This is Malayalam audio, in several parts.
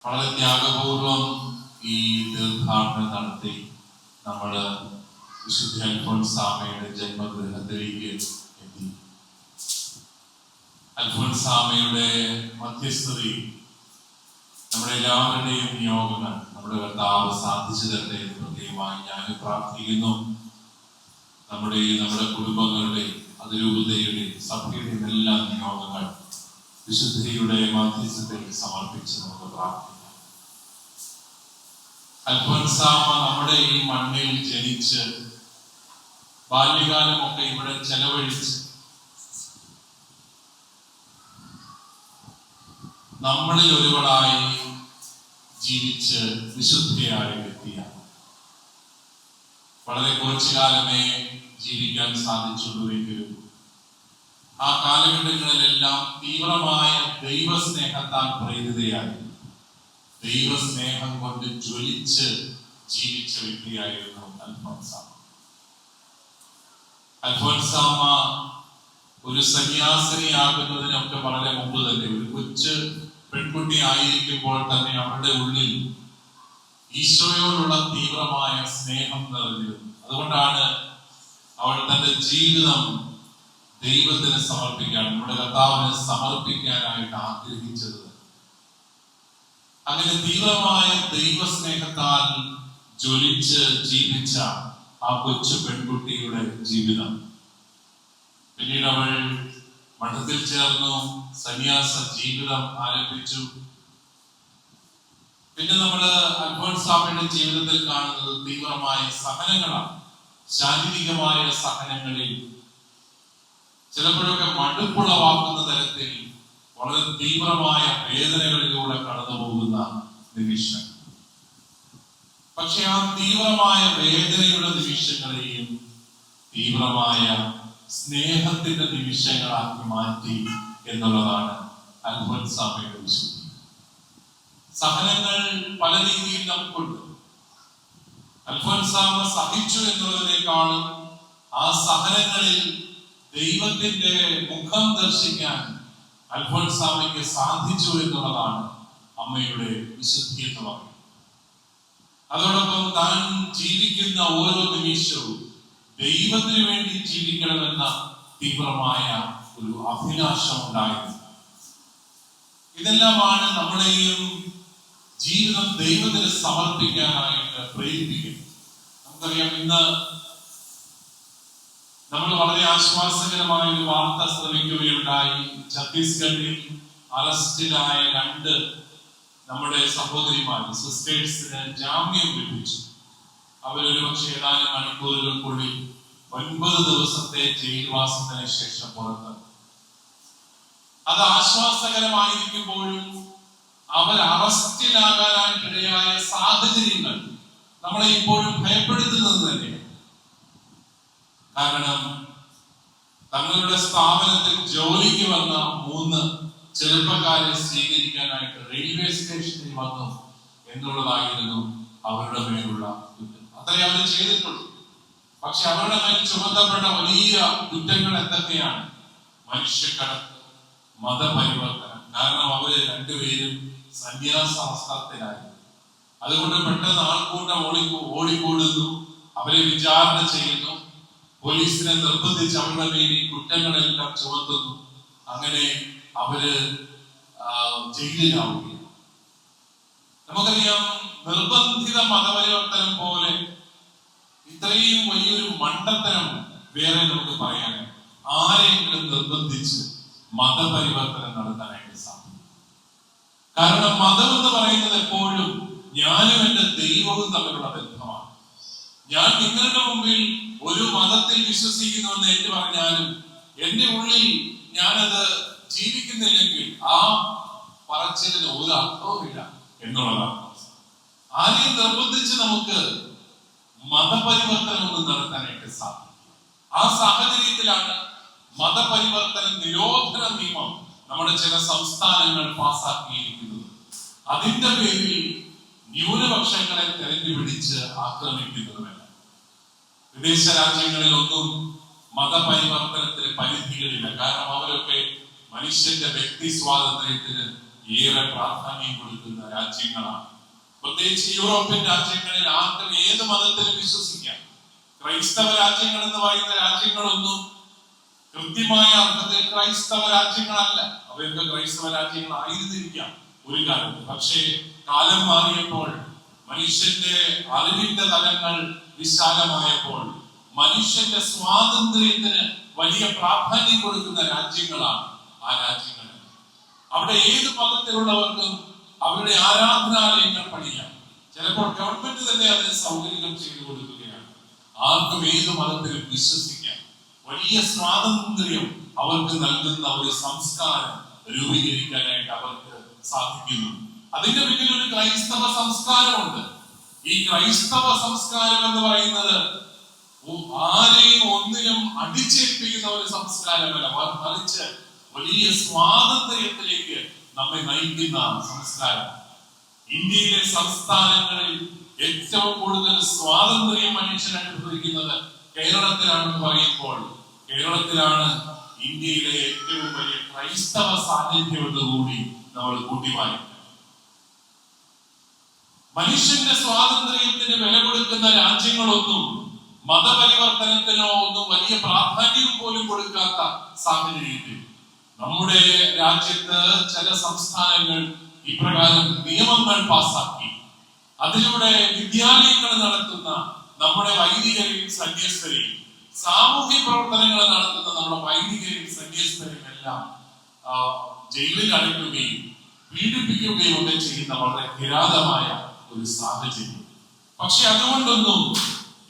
വളരെ ത്യാഗപൂർവം ഈ തീർത്ഥാടനം നടത്തി നമ്മൾ വിശുദ്ധ അൽഫോൻസാമയുടെ ജന്മഗൃഹത്തിലേക്ക് എത്തി. അൽഫോൻസാമയുടെ മധ്യസ്ഥതയിൽ നമ്മുടെ എല്ലാവരുടെയും നിയോഗങ്ങൾ നമ്മുടെ കർത്താവ് സാധിച്ചു തരട്ടെ എന്ന് പ്രത്യേകമായി ഞാൻ പ്രാർത്ഥിക്കുന്നു. നമ്മുടെ കുടുംബങ്ങളുടെയും അതിരൂപതയുടെയും സഭയുടെയും എല്ലാ നിയോഗങ്ങൾ വിശുദ്ധിയുടെ മധ്യസ്ഥതയിൽ സമർപ്പിച്ച് നമുക്ക് പ്രാർത്ഥിക്കാം. അൽഫോൻസാമ നമ്മുടെ ഈ മണ്ണിൽ ജനിച്ച് ബാല്യകാലമൊക്കെ ഇവിടെ ചെലവഴിച്ച് നമ്മളിൽ ഒരുവളായി ജീവിച്ച് വിശുദ്ധയായ വ്യക്തിയാണ്. വളരെ കുറച്ചു കാലമേ ജീവിക്കാൻ സാധിച്ചുള്ളൂവെങ്കിലും ആ കാലഘട്ടങ്ങളിലെല്ലാം തീവ്രമായ ദൈവസ്നേഹത്താൽ പ്രേരിതയായി ദൈവസ്നേഹം കൊണ്ട് ജ്വലിച്ച് ജീവിച്ച വ്യക്തിയായിരുന്നു അൽഫോൻസാമ. അൽഫോൻസാമ ഒരു സന്യാസിനിയാകുന്നതിനൊക്കെ വളരെ മുമ്പ് തന്നെ, ഒരു കൊച്ചു പെൺകുട്ടി ആയിരിക്കുമ്പോൾ തന്നെ അവരുടെ ഉള്ളിൽ ഈശോയോടുള്ള തീവ്രമായ സ്നേഹം നിറഞ്ഞിരുന്നു. അതുകൊണ്ടാണ് അവൾ തന്റെ ജീവിതം ദൈവത്തിന് സമർപ്പിക്കാൻ, നമ്മുടെ കർത്താവിന് സമർപ്പിക്കാനായിട്ട് ആഗ്രഹിച്ചത്. അങ്ങനെ തീവ്രമായ ദൈവസ്നേഹത്താൽ ജ്വലിച്ച് ജീവിച്ച ആ കൊച്ചു പെൺകുട്ടിയുടെ ജീവിതം പിന്നീട് അവൾ മഠത്തിൽ ചേർന്നു, സന്യാസ ജീവിതം ആരംഭിച്ചു. പിന്നെ നമ്മള് അൽഫോൻസാമയുടെ ജീവിതത്തിൽ കാണുന്നത് തീവ്രമായ സഹനങ്ങളാണ്. ശാരീരികമായ സഹനങ്ങളിൽ ചിലപ്പോഴൊക്കെ മടുപ്പുളവാക്കുന്ന തരത്തിൽ വളരെ തീവ്രമായ വേദനകളിലൂടെ കടന്നു പോകുന്ന നിമിഷം. പക്ഷെ ആ തീവ്രമായ വേദനയുടെ നിമിഷങ്ങളെയും തീവ്രമായ സ്നേഹത്തിന്റെ നിമിഷങ്ങളാക്കി മാറ്റി എന്നുള്ളതാണ് അൽഫോൻസാമയുടെ വിശുദ്ധി. സഹനങ്ങൾ പല രീതിയിൽ നമുക്കുണ്ട്. അൽഫോൻസാമ സഹിച്ചു എന്നുള്ളതിനേക്കാളും ആ സഹനങ്ങളിൽ ദൈവത്തിന്റെ മുഖം ദർശിക്കാൻ അൽഫോൻസാമയ്ക്ക് സാധിച്ചു എന്നുള്ളതാണ് അമ്മയുടെ വിശുദ്ധി എന്ന് പറയുന്നത്. അതോടൊപ്പം താൻ ജീവിക്കുന്ന ഓരോ നിമിഷവും ദൈവത്തിന് വേണ്ടി ജീവിക്കണമെന്ന തീവ്രമായ ഒരു അഭിലാഷം ഉണ്ടായിരുന്നു. ഇതെല്ലാമാണ് നമ്മളെയും ജീവിതം ദൈവത്തിന് സമർപ്പിക്കാനായിട്ട് പ്രേരിപ്പിക്കുന്നത്. നമുക്കറിയാം, ഇന്ന് നമ്മൾ വളരെ ആശ്വാസകരമായ ഒരു വാർത്ത ശ്രമിക്കുകയുണ്ടായി. ഛത്തീസ്ഗഡിൽ അറസ്റ്റിലായ 2 നമ്മുടെ സഹോദരിമാര്, സിസ്റ്റേഴ്സിന് ജാമ്യം ലഭിച്ചു. അവരൊരു പക്ഷേ ഏതാനും മണിക്കൂറുകൾക്കുള്ളിൽ 9 ദിവസത്തെ ജയിൽവാസത്തിന് ശേഷം പുറത്ത്. അത് ആശ്വാസകരമായിരിക്കുമ്പോഴും അവർ അറസ്റ്റിലാകാനായിട്ടിടയായ സാഹചര്യങ്ങൾ നമ്മളെ ഇപ്പോഴും ഭയപ്പെടുത്തുന്നത് തന്നെയാണ്. കാരണം തങ്ങളുടെ സ്ഥാപനത്തിൽ ജോലിക്ക് വന്ന 3 ചെറുപ്പക്കാരെ സ്വീകരിക്കാനായിട്ട് റെയിൽവേ സ്റ്റേഷനിൽ വന്നു എന്നുള്ളതായിരുന്നു അവരുടെ മേലുള്ള കുറ്റം. അത്രേ അവർ ചെയ്തിട്ടുള്ളൂ. പക്ഷെ അവരുടെ മേൽ ചുമത്തപ്പെട്ട വലിയ കുറ്റങ്ങൾ എന്തൊക്കെയാണ്? മനുഷ്യക്കടത്ത്, മതപരിവർത്തനം. കാരണം അവര് 2 പേരും സന്യാസ അവസ്ഥയിലായിരുന്നു. അതുകൊണ്ട് പെട്ടെന്ന് ആൾക്കൂട്ടം ഓടിക്കൂടുന്നു, അവരെ വിചാരണ ചെയ്യുന്നു, പോലീസിനെ നിർബന്ധിച്ച് അവരുടെ മേൽ ഈ കുറ്റങ്ങളെല്ലാം ചുമത്തുന്നു. അങ്ങനെ അവര് ജയിലിലാവുകയാണ്. നമുക്കറിയാം, നിർബന്ധിത മതപരിവർത്തനം പോലെ ഇത്രയും വലിയൊരു മണ്ടത്തരം വേറെ നമുക്ക് പറയാനായി. ആരെങ്കിലും നിർബന്ധിച്ച് മതപരിവർത്തനം നടത്താനായിട്ട് സാധിക്കും. കാരണം മതം എന്ന് പറയുന്നത് എപ്പോഴും ഞാനും എന്റെ ദൈവവും തമ്മിലുള്ള ബന്ധമാണ്. ഞാൻ നിങ്ങളുടെ മുമ്പിൽ ഒരു മതത്തിൽ വിശ്വസിക്കുന്നുവെന്ന് ഏറ്റു പറഞ്ഞാലും എന്റെ ഉള്ളിൽ ഞാനത് ജീവിക്കുന്നില്ലെങ്കിൽ ആ പറച്ചിലിന് ഒരു അർത്ഥവുമില്ല എന്നുള്ളതാണ്. ആരെയും നിർബന്ധിച്ച് നമുക്ക് മതപരിവർത്തനം ഒന്നും നടത്താനായിട്ട് സാധിക്കും. ആ സാഹചര്യത്തിലാണ് മതപരിവർത്തന നിരോധന നിയമം നമ്മുടെ ചില സംസ്ഥാനങ്ങൾ പാസാക്കിയിരിക്കുന്നത്. അതിന്റെ പേരിൽ ന്യൂനപക്ഷങ്ങളെ തെരഞ്ഞുപിടിച്ച് ആക്രമിക്കുന്നതുമല്ല. വിദേശ രാജ്യങ്ങളിലൊന്നും മതപരിവർത്തനത്തിന് പരിധികളില്ല. കാരണം അവരൊക്കെ മനുഷ്യന്റെ വ്യക്തി സ്വാതന്ത്ര്യത്തിന് ഏറെ പ്രാധാന്യം കൊടുക്കുന്ന രാജ്യങ്ങളാണ്. പ്രത്യേകിച്ച് യൂറോപ്യൻ രാജ്യങ്ങളിൽ ആർക്കും ഏത് മതത്തിലും വിശ്വസിക്കാം. ക്രൈസ്തവ രാജ്യങ്ങൾ എന്ന് പറയുന്ന രാജ്യങ്ങളൊന്നും കൃത്യമായ അർത്ഥത്തിൽ ക്രൈസ്തവ രാജ്യങ്ങളല്ല. അവയൊക്കെ ക്രൈസ്തവ രാജ്യങ്ങളായിരുന്നിരിക്കാം ഒരു കാലത്ത്. പക്ഷേ കാലം മാറിയപ്പോൾ, മനുഷ്യന്റെ അറിവിന്റെ തലങ്ങൾ വിശാലമായപ്പോൾ, മനുഷ്യന്റെ സ്വാതന്ത്ര്യത്തിന് വലിയ പ്രാധാന്യം കൊടുക്കുന്ന രാജ്യങ്ങളാണ് ആ രാജ്യങ്ങൾ. അവിടെ ഏത് മതത്തിലുള്ളവർക്കും അവരുടെ ആരാധനാലയങ്ങൾ പണിയാം. ചിലപ്പോൾ ഗവൺമെന്റ് തന്നെ അതിന് സൗകര്യങ്ങൾ ചെയ്തു കൊടുക്കുകയാണ്. ആർക്കും ഏത് മതത്തിലും വിശ്വസിക്കാം. വലിയ സ്വാതന്ത്ര്യം അവർക്ക് നൽകുന്ന ഒരു സംസ്കാരം രൂപീകരിക്കാനായിട്ട് അവർക്ക് സാധിക്കുന്നു. അതിന്റെ പിന്നിൽ ഒരു ക്രൈസ്തവ സംസ്കാരമുണ്ട്. ഈ ക്രൈസ്തവ സംസ്കാരം എന്ന് പറയുന്നത് ആരെയും ഒന്നിനും അടിച്ചേൽപ്പിക്കുന്ന ഒരു സംസ്കാരമല്ല, മറിച്ച് വലിയ സ്വാതന്ത്ര്യത്തിലേക്ക് നമ്മെ നയിക്കുന്ന സംസ്കാരം. ഇന്ത്യയിലെ സംസ്ഥാനങ്ങളിൽ ഏറ്റവും കൂടുതൽ സ്വാതന്ത്ര്യം മനുഷ്യൻ അനുഭവിക്കുന്നത് കേരളത്തിലാണെന്ന് പറയുമ്പോൾ, കേരളത്തിലാണ് ഇന്ത്യയിലെ ഏറ്റവും വലിയ ക്രൈസ്തവ സാന്നിധ്യമെന്നുകൂടി നമ്മൾ കൂട്ടിവായിക്കും. മനുഷ്യന്റെ സ്വാതന്ത്ര്യത്തിന് വില കൊടുക്കുന്ന രാജ്യങ്ങളൊന്നും മതപരിവർത്തനത്തിനോ ഒന്നും വലിയ പ്രാധാന്യം പോലും കൊടുക്കാത്ത സാഹചര്യത്തിൽ നമ്മുടെ രാജ്യത്ത് ചില സംസ്ഥാനങ്ങൾ ഇപ്രകാരം നിയമങ്ങൾ പാസാക്കി. അതിലൂടെ വിദ്യാലയങ്ങൾ നടത്തുന്ന നമ്മുടെ വൈദികരെയും സന്യസ്തരെയും, സാമൂഹ്യ പ്രവർത്തനങ്ങൾ നടത്തുന്ന നമ്മുടെ വൈദികരെയും സന്യസ്തരെയും എല്ലാം ജയിലിൽ അടയ്ക്കുകയും പീഡിപ്പിക്കുകയും ഒക്കെ ചെയ്യുന്ന വളരെ കിരാതമായ ഒരു സാഹചര്യം. പക്ഷെ അതുകൊണ്ടൊന്നും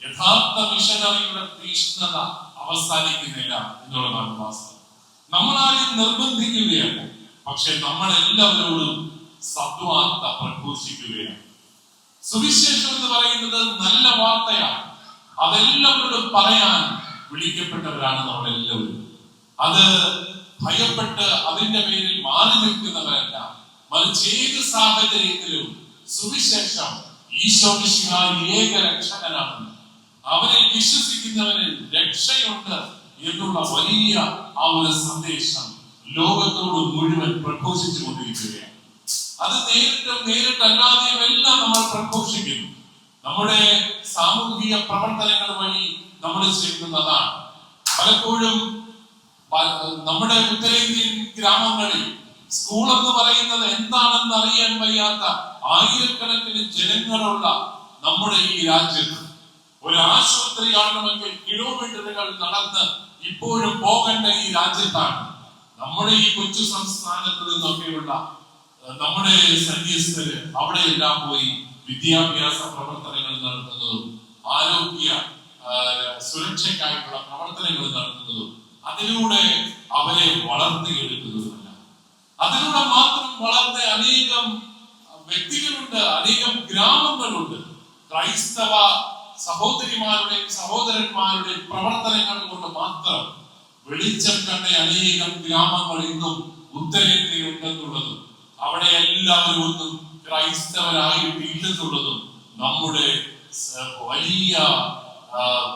യഥാർത്ഥ മിഷനറിയുടെ തീഷ്ണത അവസാനിക്കുന്നില്ല എന്നുള്ളതാണ് വാസ്തവം. നമ്മളാരെയും നിർബന്ധിക്കുകയല്ല, പക്ഷെ നമ്മളെല്ലാവരോടും സദ്വാർത്ത പ്രഘോഷിക്കുകയാണ്. സുവിശേഷം എന്ന് പറയുന്നത് നല്ല വാർത്തയാണ്. അതെല്ലാവരോടും പറയാൻ വിളിക്കപ്പെട്ടവരാണ് നമ്മളെല്ലാവരും. അത് ഭയപ്പെട്ട് അതിന്റെ പേരിൽ മാറി നിൽക്കുന്നവരല്ല, മറിച്ച് ഏത് സാഹചര്യത്തിലും സുവിശേഷം ഈശോ മിശിഹായി ഏക രക്ഷകനാണ്, അവനെ വിശ്വസിക്കുന്നവന് രക്ഷയുണ്ട് എന്നുള്ള വലിയ ആ ഒരു സന്ദേശം ലോകത്തോട് മുഴുവൻ പ്രഘോഷിച്ചു കൊണ്ടിരിക്കുകയാണ്. അത് നേരിട്ടല്ലാതെയും എല്ലാം നമ്മൾ പ്രഘോഷിക്കുന്നു. നമ്മുടെ സാമൂഹിക പ്രവർത്തനങ്ങൾ വഴി നമ്മൾ ചെയ്യുന്നതാണ്. പലപ്പോഴും നമ്മുടെ ഉത്തരേന്ത്യൻ ഗ്രാമങ്ങളിൽ സ്കൂൾ എന്ന് പറയുന്നത് എന്താണെന്ന് അറിയാൻ വയ്യാത്ത ആയിരക്കണക്കിന് ജനങ്ങളുള്ള നമ്മുടെ ഈ രാജ്യത്ത് ഒരു ആശുപത്രി കാണണമെങ്കിൽ കിലോമീറ്ററുകൾ നടന്ന് ഇപ്പോഴും പോകേണ്ട ഈ രാജ്യത്താണ് നമ്മുടെ ഈ കൊച്ചു സംസ്ഥാനത്ത് നിന്നൊക്കെയുള്ള നമ്മുടെ സന്യസ്തര് അവിടെയെല്ലാം പോയി വിദ്യാഭ്യാസ പ്രവർത്തനങ്ങൾ നടത്തുന്നതും ആരോഗ്യ സുരക്ഷയ്ക്കായിട്ടുള്ള പ്രവർത്തനങ്ങൾ നടത്തുന്നതും അതിലൂടെ അവരെ വളർത്തിയെടുക്കുന്നതുമല്ല. അതിലൂടെ മാത്രം വളർന്ന അനേകം വ്യക്തികളുണ്ട്, അനേകം ഗ്രാമങ്ങളുണ്ട്. ക്രൈസ്തവ സഹോദരിമാരുടെയും സഹോദരന്മാരുടെയും പ്രവർത്തനങ്ങൾ കൊണ്ട് മാത്രം വെളിച്ചം കണ്ട അനേകം ഗ്രാമങ്ങൾ ഇന്നും ഉത്തരേന്ത്യയുണ്ടെന്നുള്ളതും അവിടെ എല്ലാവരും ഒന്നും ക്രൈസ്തവരായിട്ട് ഇല്ലെന്നുള്ളതും നമ്മുടെ വലിയ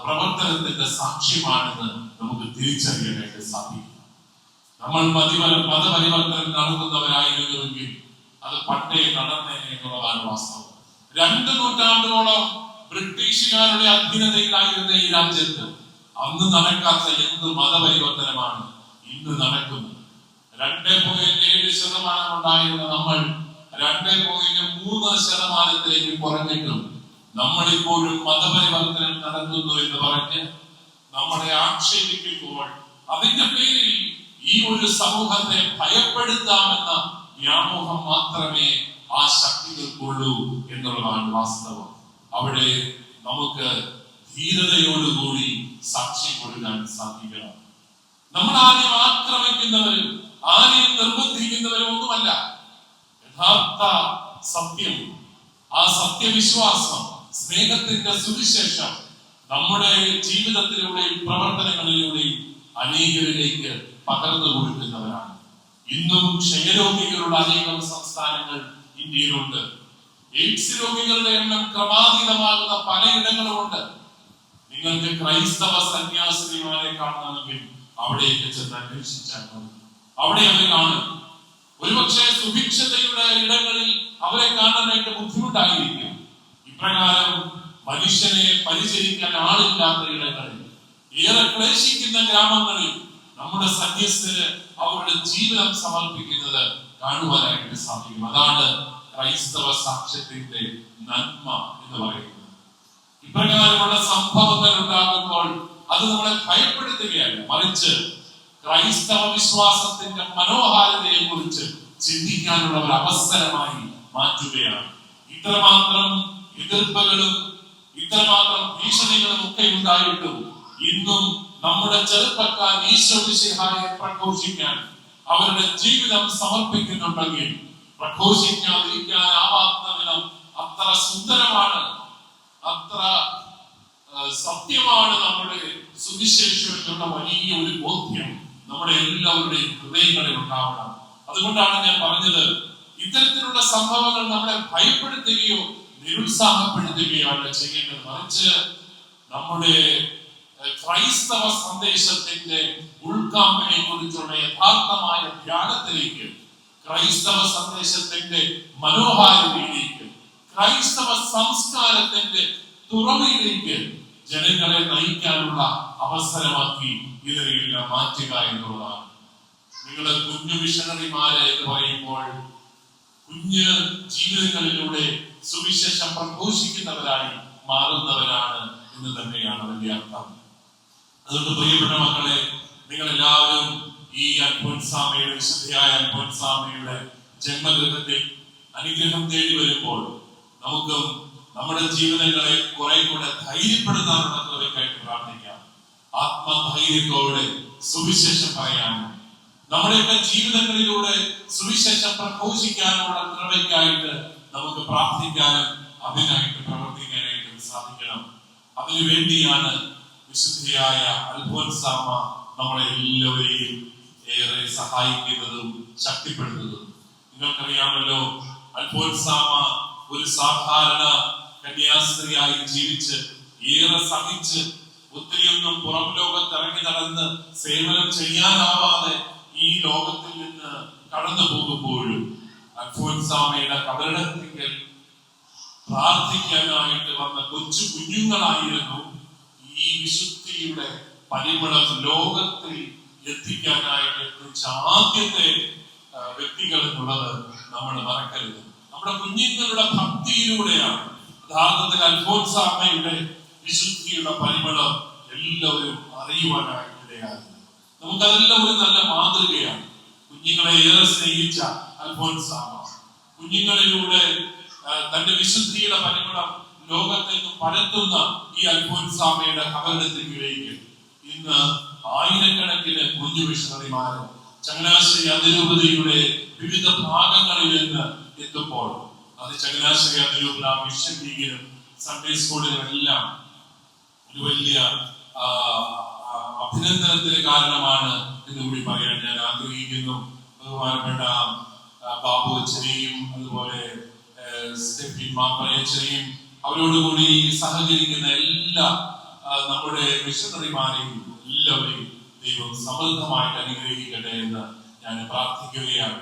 പ്രവർത്തനത്തിന്റെ സാക്ഷ്യമാണെന്ന് നമുക്ക് തിരിച്ചറിയാനായിട്ട് സാധിക്കും. നമ്മൾ മതപരിവർത്തനം നടത്തുന്നവരായിരുന്നുവെങ്കിൽ അത് പണ്ടേ നടന്നേനെ എന്നുള്ളതാണ് വാസ്തവം. 2 നൂറ്റാണ്ടോളം ബ്രിട്ടീഷുകാരുടെ അധീനതയിലായിരുന്ന ഈ രാജ്യത്ത് അന്ന് നടക്കാത്ത എന്ത് മതപരിവർത്തനമാണ് ഇന്ന് നടക്കുന്നത്. 2.7% ഉണ്ടായിരുന്ന നമ്മൾ 2.3% കുറഞ്ഞിട്ടും നമ്മളിപ്പോഴും മതപരിവർത്തനം നടത്തുന്നു എന്ന് പറഞ്ഞ് നമ്മളെ ആക്ഷേപിക്കുമ്പോൾ അതിന്റെ പേരിൽ ഈ ഒരു സമൂഹത്തെ ഭയപ്പെടുത്താമെന്ന വ്യാമോഹം മാത്രമേ ആ ശക്തികൾക്കുള്ളൂ എന്നുള്ളതാണ് വാസ്തവം. അവിടെ നമുക്ക് ധീരതയോടുകൂടി സാക്ഷ്യം കൊടുക്കാൻ സാധിക്കണം. നമ്മൾ ആരെയും ആക്രമിക്കുന്നവരും ആരെയും നിർബന്ധിക്കുന്നവരും ഒന്നുമല്ല. യഥാർത്ഥ സത്യം, ആ സത്യവിശ്വാസം, സ്നേഹത്തിന്റെ സുവിശേഷം നമ്മുടെ ജീവിതത്തിലൂടെയും പ്രവർത്തനങ്ങളിലൂടെയും അനേകരിലേക്ക് പകർന്നു കൊടുക്കുന്നവരാണ്. ഇന്നും ക്ഷയരോഗികളുടെ അനേകം സംസ്ഥാനങ്ങൾ ഇന്ത്യയിലുണ്ട്. എയ്ഡ്സ് രോഗികളുടെ എണ്ണം ക്രമാതീതമാകുന്ന പലയിടങ്ങളുമുണ്ട്. നിങ്ങൾക്ക് ക്രൈസ്തവ സന്യാസിനിമാരെ കാണണമെങ്കിൽ അവിടേക്ക് ചെന്ന് അന്വേഷിച്ചാൽ മതി. അവിടെ അവർ കാണും. ഒരുപക്ഷെ സുഭിക്ഷതയുടെ ഇടങ്ങളിൽ അവരെ കാണാനായിട്ട് ബുദ്ധിമുട്ടായിരിക്കും. ഇപ്രകാരം മനുഷ്യനെ പരിചരിക്കാൻ ആളില്ലാത്ത ഇടങ്ങളിൽ, ഏറെ ക്ലേശിക്കുന്ന ഗ്രാമങ്ങളിൽ നമ്മുടെ സന്യസ്തര് അവരുടെ ജീവിതം സമർപ്പിക്കുന്നത് കാണുവാനായിട്ട് സാധിക്കും. അതാണ് ക്രൈസ്തവ സാക്ഷ്യത്തിന്റെ നന്മ എന്ന് പറയുന്നത്. ഇപ്രകാരമുള്ള സംഭവങ്ങൾ ഉണ്ടാകുമ്പോൾ അത് നമ്മളെ ഭയപ്പെടുത്തുകയല്ല, മറിച്ച് ക്രൈസ്തവ വിശ്വാസത്തിന്റെ മനോഹാരിതയെ കുറിച്ച് ചിന്തിക്കാനുള്ള ഒരു അവസരമായി മാറ്റുകയാണ്. ഇത്രമാത്രം എതിർപ്പുകളും ഇത്രമാത്രം ഭീഷണികളും ഒക്കെ ഉണ്ടായിട്ടും ഇന്നും നമ്മുടെ ചെറുപ്പക്കാർ ഈശോ മിശിഹായെ പ്രഘോഷിക്കാൻ അവരുടെ ജീവിതം സമർപ്പിക്കുന്നുണ്ടെങ്കിൽ പ്രഘോഷിക്കാതിരിക്കാനാവാത്ത വിധം അത്ര സുന്ദരമാണ്, അത്ര സത്യമാണ് നമ്മുടെ സുവിശേഷം എന്നുള്ള വലിയ ഒരു ബോധ്യം നമ്മുടെ എല്ലാവരുടെയും ഹൃദയങ്ങളിൽ ഉണ്ടാവണം. അതുകൊണ്ടാണ് ഞാൻ പറഞ്ഞത്, ഇത്തരത്തിലുള്ള സംഭവങ്ങൾ നമ്മളെ ഭയപ്പെടുത്തുകയോ നിരുത്സാഹപ്പെടുത്തുകയോ അല്ല ചെയ്യേണ്ടത്, മറിച്ച് നമ്മുടെ ക്രൈസ്തവ സന്ദേശത്തിന്റെ ഉൾക്കാമ്പിനെ കുറിച്ചുള്ള യഥാർത്ഥമായ ധ്യാനത്തിലേക്ക്, ക്രൈസ്തവ സന്ദേശത്തിന്റെ മനോഹാരിതയിലേക്ക്, ക്രൈസ്തവ സംസ്കാരത്തിന്റെ തുറവിയിലേക്ക് ജനങ്ങളെ നയിക്കാനുള്ള അവസരമാക്കി ഇതിനെല്ലാം മാറ്റുക എന്നുള്ളതാണ്. നിങ്ങള് കുഞ്ഞു മിഷണറിമാരെ എന്ന് പറയുമ്പോൾ കുഞ്ഞ് ജീവിതങ്ങളിലൂടെ സുവിശേഷം പ്രഘോഷിക്കുന്നവരായി മാറുന്നവരാണ് എന്ന് തന്നെയാണ് അതിന്റെ അർത്ഥം. അതുകൊണ്ട് പ്രിയപ്പെട്ട മക്കളെ, നിങ്ങൾ എല്ലാവരും ഈ അൽഫോൻസാമയുടെ, വിശുദ്ധയായ അൽഫോൻസാമയുടെ ജന്മദിനത്തിൽ അനുഗ്രഹം തേടി വരുമ്പോൾ നമുക്കും നമ്മുടെ ജീവിതങ്ങളെ കുറെ കൂടെ ധൈര്യപ്പെടുത്താനുള്ള കൃപയ്ക്കായിട്ട് പ്രാർത്ഥിക്കാം. ആത്മധൈര്യത്തോടെ സുവിശേഷം പറയാനും നമ്മുടെയൊക്കെ ജീവിതങ്ങളിലൂടെ സുവിശേഷം പ്രഘോഷിക്കാനുള്ള കൃപയ്ക്കായിട്ട് നമുക്ക് പ്രാർത്ഥിക്കാനും അതിനായിട്ട് പ്രവർത്തിക്കാനായിട്ടും സാധിക്കണം. അതിനു വേണ്ടിയാണ് വിശുദ്ധിയായ അൽഫോൻസാമ നമ്മളെ എല്ലാവരെയും ഏറെ സഹായിക്കുന്നതും ശക്തിപ്പെടുത്തുന്നതും. നിങ്ങൾക്കറിയാമല്ലോ, അൽഫോൻസാമ ഒരു സാധാരണ കന്യാസ്ത്രീയായി ജീവിച്ച് ഏറെ സഹിച്ച് ഒത്തിരിയൊന്നും പുറം ലോകത്ത് ഇറങ്ങി നടന്ന് സേവനം ചെയ്യാനാവാതെ ഈ ലോകത്തിൽ നിന്ന് കടന്നു പോകുമ്പോഴും അൽഫോൻസാമയുടെ കബറിടത്തിൽ പ്രാർത്ഥിക്കാനായിട്ട് വന്ന കൊച്ചു കുഞ്ഞുങ്ങളായിരുന്നു ഈ വിശുദ്ധിയുടെ പരിമളം ലോകത്തിൽ എത്തിക്കാനായിട്ട് എത്തിച്ച ആദ്യത്തെ വ്യക്തികൾ എന്നുള്ളത് നമ്മൾ മറക്കരുത്. നമ്മുടെ കുഞ്ഞുങ്ങളുടെ ഭക്തിയിലൂടെയാണ് യഥാർത്ഥത്തിൽ അൽഫോൻസാമയുടെ വിശുദ്ധിയുടെ പരിമളം എല്ലാവരും അറിയുവാനായിട്ടിടയാകുന്നത്. നമുക്കതെല്ലാം ഒരു നല്ല മാതൃകയാണ്. കുഞ്ഞുങ്ങളെ ഏറെ സ്നേഹിച്ച അൽഫോൻസാമ കുഞ്ഞുങ്ങളിലൂടെ തന്റെ വിശുദ്ധിയുടെ പരിമളം ലോകത്തേക്ക് പരത്തുന്ന ഈ അൽഫോൻസാമയുടെ കബറിടത്തിലേക്ക് ഇന്ന് ആയിരക്കണക്കിന് കുഞ്ഞു മിഷണറിമാര് ചങ്ങനാശ്ശേരി അതിരൂപതയുടെ വിവിധ ഭാഗങ്ങളിൽ നിന്ന് എത്തുമ്പോൾ അത് ചങ്ങനാശ്ശേരി അതിരൂപത മിഷൻ ലീഗിനും സൺഡേ സ്കൂളിനും എല്ലാം ഒരു വലിയ അഭിനന്ദനത്തിന് കാരണമാണ് എന്ന് കൂടി പറയാൻ ഞാൻ ആഗ്രഹിക്കുന്നു. ബഹുമാനപ്പെട്ട ബാബു അച്ഛനെയും അതുപോലെ സ്റ്റെഫിൻ മാപ്പറയച്ചനെയും അവരോടുകൂടി സഹകരിക്കുന്ന എല്ലാ നമ്മുടെ മിഷണറിമാരെയും എല്ലാവരെയും ദൈവം സമൃദ്ധമായിട്ട് അനുഗ്രഹിക്കട്ടെ എന്ന് ഞാൻ പ്രാർത്ഥിക്കുകയാണ്.